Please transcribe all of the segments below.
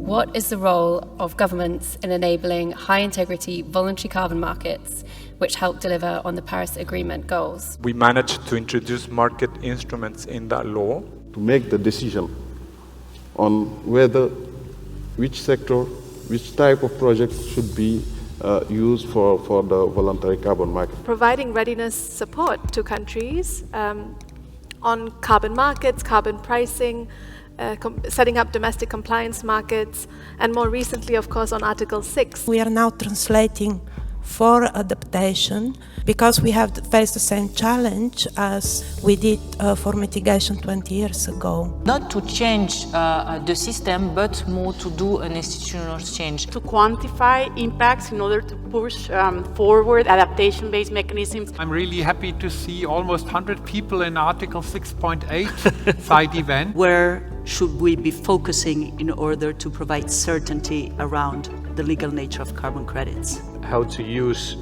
What is the role of governments in enabling high-integrity voluntary carbon markets which help deliver on the Paris Agreement goals? We managed to introduce market instruments in that law. To make the decision on whether, which sector, which type of project should be used for the voluntary carbon market. Providing readiness support to countries on carbon markets, carbon pricing, setting up domestic compliance markets, and more recently, of course, on Article 6. We are now translating for adaptation because we have faced the same challenge as we did for mitigation 20 years ago. Not to change the system, but more to do an institutional change. To quantify impacts in order to push forward adaptation-based mechanisms. I'm really happy to see almost 100 people in Article 6.8 side event. Where should we be focusing in order to provide certainty around the legal nature of carbon credits? How to use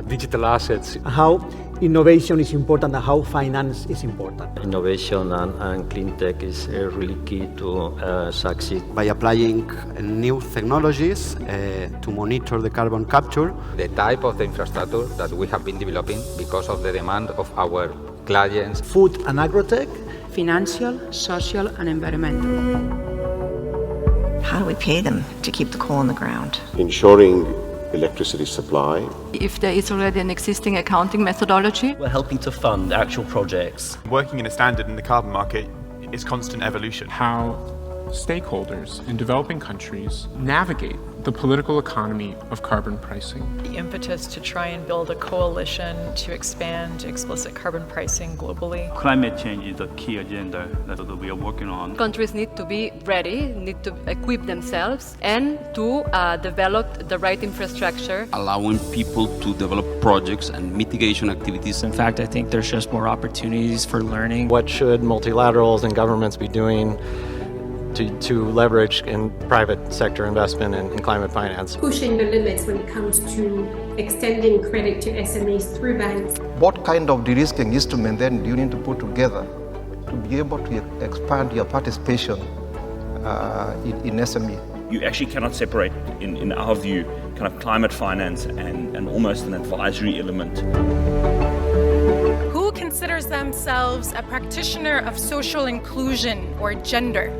digital assets. How innovation is important and how finance is important. Innovation and clean tech is really key to succeed. By applying new technologies to monitor the carbon capture. The type of the infrastructure that we have been developing because of the demand of our clients. Food and agrotech. Financial, social and environmental. How do we pay them to keep the coal in the ground? Ensuring electricity supply. If there is already an existing accounting methodology. We're helping to fund actual projects. Working in a standard in the carbon market is constant evolution. How stakeholders in developing countries navigate the political economy of carbon pricing. The impetus to try and build a coalition to expand explicit carbon pricing globally. Climate change is a key agenda that we are working on. Countries need to be ready, need to equip themselves and to develop the right infrastructure. Allowing people to develop projects and mitigation activities. In fact, I think there's just more opportunities for learning. What should multilaterals and governments be doing to leverage in private sector investment in climate finance? Pushing the limits when it comes to extending credit to SMEs through banks. What kind of de-risking instrument then do you need to put together to be able to expand your participation in SME? You actually cannot separate, in our view, kind of climate finance and almost an advisory element. Who considers themselves a practitioner of social inclusion or gender?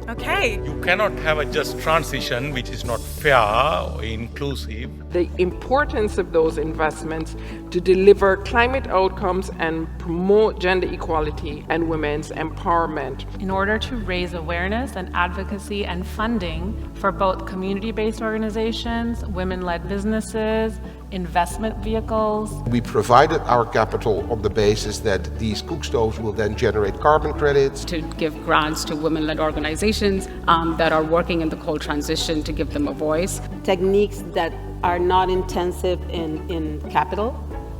Okay. You cannot have a just transition which is not fair or inclusive. The importance of those investments to deliver climate outcomes and promote gender equality and women's empowerment. In order to raise awareness and advocacy and funding for both community-based organizations, women-led businesses, investment vehicles. We provided our capital on the basis that these cook stoves will then generate carbon credits. To give grants to women-led organizations that are working in the coal transition to give them a voice. Techniques that are not intensive in capital,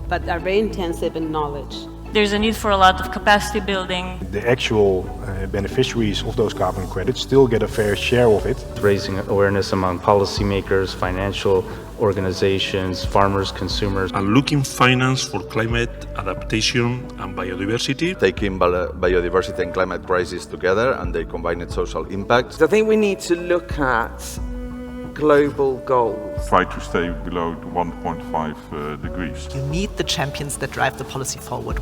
but are very intensive in knowledge. There's a need for a lot of capacity building. The actual beneficiaries of those carbon credits still get a fair share of it. Raising awareness among policymakers, financial organizations, farmers, consumers. And looking finance for climate adaptation and biodiversity. Taking biodiversity and climate crisis together and their combined social impacts. I think we need to look at global goals. Try to stay below 1.5 degrees. You need the champions that drive the policy forward.